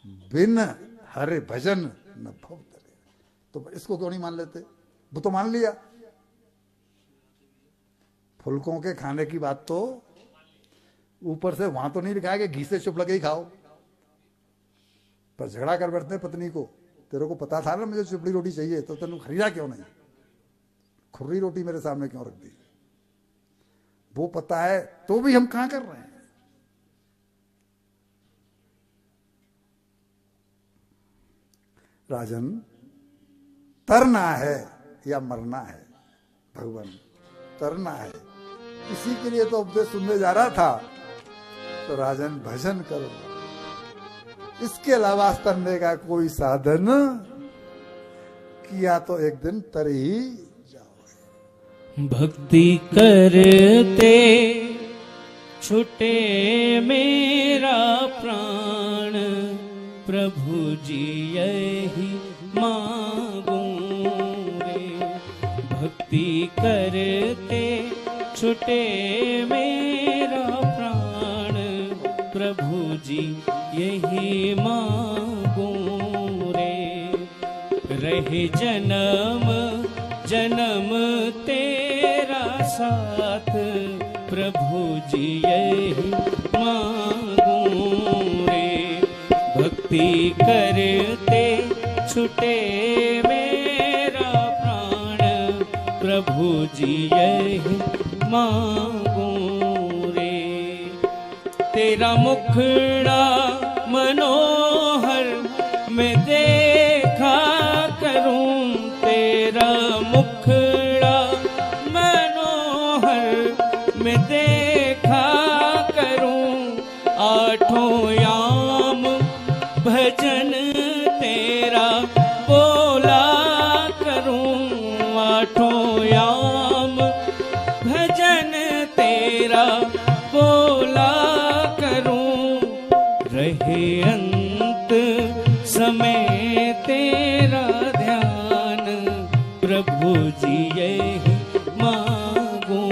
बिन हरे भजन न भव तरे। तो इसको क्यों नहीं मान लेते? वो तो मान लिया। फुलकों के खाने की बात तो ऊपर से वहां तो नहीं लिखा है कि घी से चुप लगे ही खाओ, पर झगड़ा कर बैठते पत्नी को, तेरे को पता था ना मुझे चुपड़ी रोटी चाहिए, तो तेन खरीदा क्यों नहीं, खुर्री रोटी मेरे सामने क्यों रख दी? वो पता है तो भी हम कहां कर रहे हैं। राजन, तरना है या मरना है भगवान, तरना है, इसी के लिए तो उपदेश सुनने जा रहा था। तो राजन भजन करो, इसके अलावा तरने का कोई साधन किया तो एक दिन तर ही जाओगे। भक्ति करते छूटे मेरा प्राण, प्रभु जी यही मांगूं रे। भक्ति करते छूटे मेरा प्राण, प्रभु जी यही मांगूं रे। रहे जन्म जन्म तेरा साथ, प्रभु जी यही मांगूं रे। भक्ति करते छूटे मेरा प्राण, प्रभु जी यही मांगूं रे। तेरा मुखड़ा मनोहर मैं देखा करूं, तेरा मुखड़ा मनोहर मैं देखा करूं। आठों याम भजन तेरा बोला करूं, आठों याम भजन तेरा बोला करूं। रहे अंत समय तेरा ध्यान, प्रभु जी यही मांगूं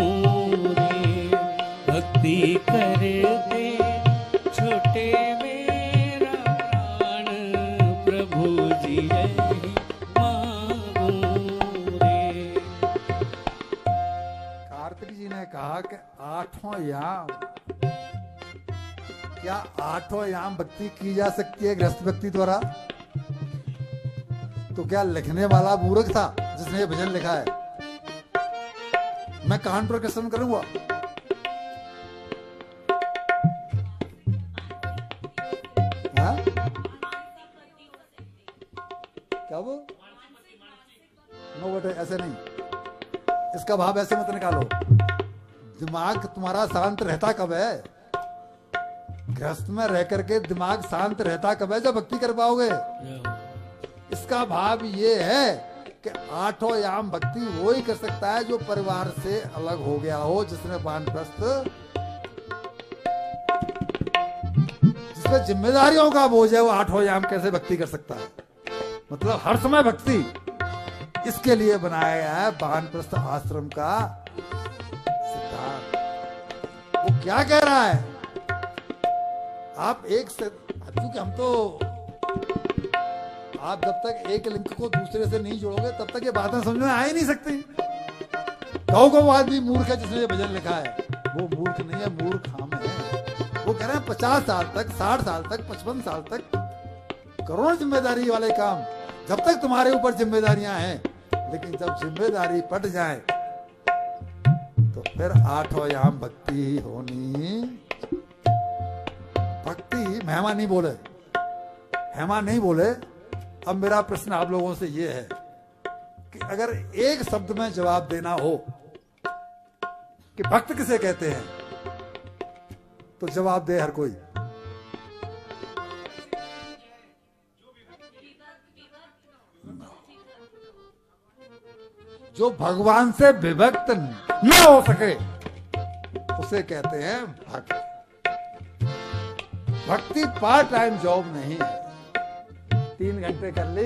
रे। भक्ति करते छोटे मेरा प्राण, प्रभु जी यही मांगूं रे। कार्तिक जी ने कहा कि आठों याम, क्या आठों याम भक्ति की जा सकती है गृहस्थ व्यक्ति द्वारा? तो क्या लिखने वाला मूर्ख था जिसने ये भजन लिखा है? मैं कान पर कसम करूंगा, हाँ? क्या वो नो बेटे, ऐसे नहीं, इसका भाव ऐसे मत निकालो। दिमाग तुम्हारा शांत रहता कब है? गृहस्थ में रह करके दिमाग शांत रहता कब है? जब भक्ति कर पाओगे। इसका भाव ये है कि आठों याम भक्ति वो ही कर सकता है जो परिवार से अलग हो गया हो, जिसने वानप्रस्थ, जिसमें जिम्मेदारियों का बोझ है, वो आठों याम कैसे भक्ति कर सकता है? मतलब हर समय भक्ति, इसके लिए बनाया गया है वानप्रस्थ आश्रम का सिद्धांत। वो क्या कह रहा है? आप एक से, क्योंकि हम तो, आप जब तक एक लिंक को दूसरे से नहीं जोड़ोगे तब तक ये बातें समझ में आ ही नहीं सकती। कहो को वो आदमी मूर्ख है जिसने ये भजन लिखा है, वो मूर्ख नहीं है, मूर्ख हम है। वो कह रहे हैं 50 साल तक, 60 साल तक, 55 साल तक करोड़ जिम्मेदारी वाले काम, जब तक तुम्हारे ऊपर जिम्मेदारियां हैं, लेकिन जब जिम्मेदारी पट जाए तो फिर आठों याम भक्ति ही होनी। भक्ति महिमा नहीं बोले, हेमा नहीं बोले। अब मेरा प्रश्न आप लोगों से यह है कि अगर एक शब्द में जवाब देना हो कि भक्त किसे कहते हैं, तो जवाब दे हर कोई। जो भगवान से विभक्त न हो सके उसे कहते हैं भक्त। भक्ति पार्ट टाइम जॉब नहीं है, 3 घंटे कर ली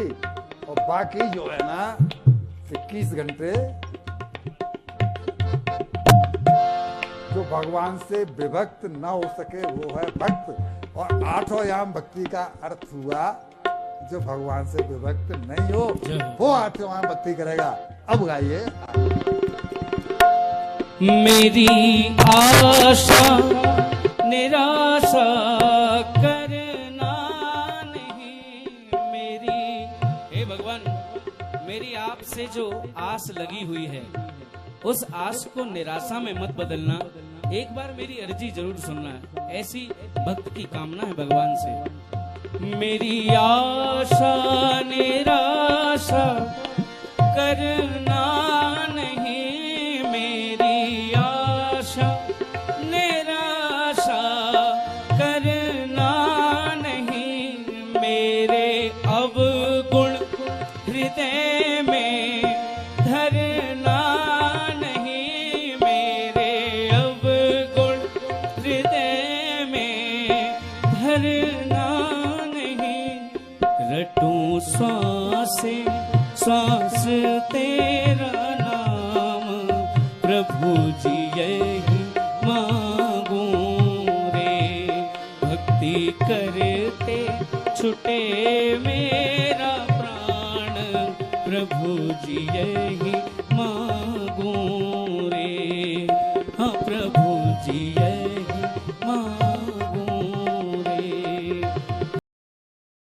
और बाकी जो है ना 21 घंटे जो भगवान से विभक्त न हो सके वो है भक्त। और आठों याम भक्ति का अर्थ हुआ जो भगवान से विभक्त नहीं हो वो आठों याम भक्ति करेगा। अब गाइए। मेरी आशा निराशा करना नहीं मेरी, हे भगवान मेरी आपसे जो आस लगी हुई है उस आस को निराशा में मत बदलना, एक बार मेरी अर्जी जरूर सुनना। ऐसी भक्त की कामना है भगवान से। मेरी आशा निराशा करना नहीं, मेरी आशा निराशा करना नहीं, मेरे अवगुण हृदय में धरना नहीं, मेरे अवगुण हृदय में धरना नहीं। रटूं सांसे सांस तेरा नाम प्रभु जी यही मांगूं रे, भक्ति करते छुटे मेरा प्राण प्रभु जी यही मांगूं रे, हाँ प्रभु जी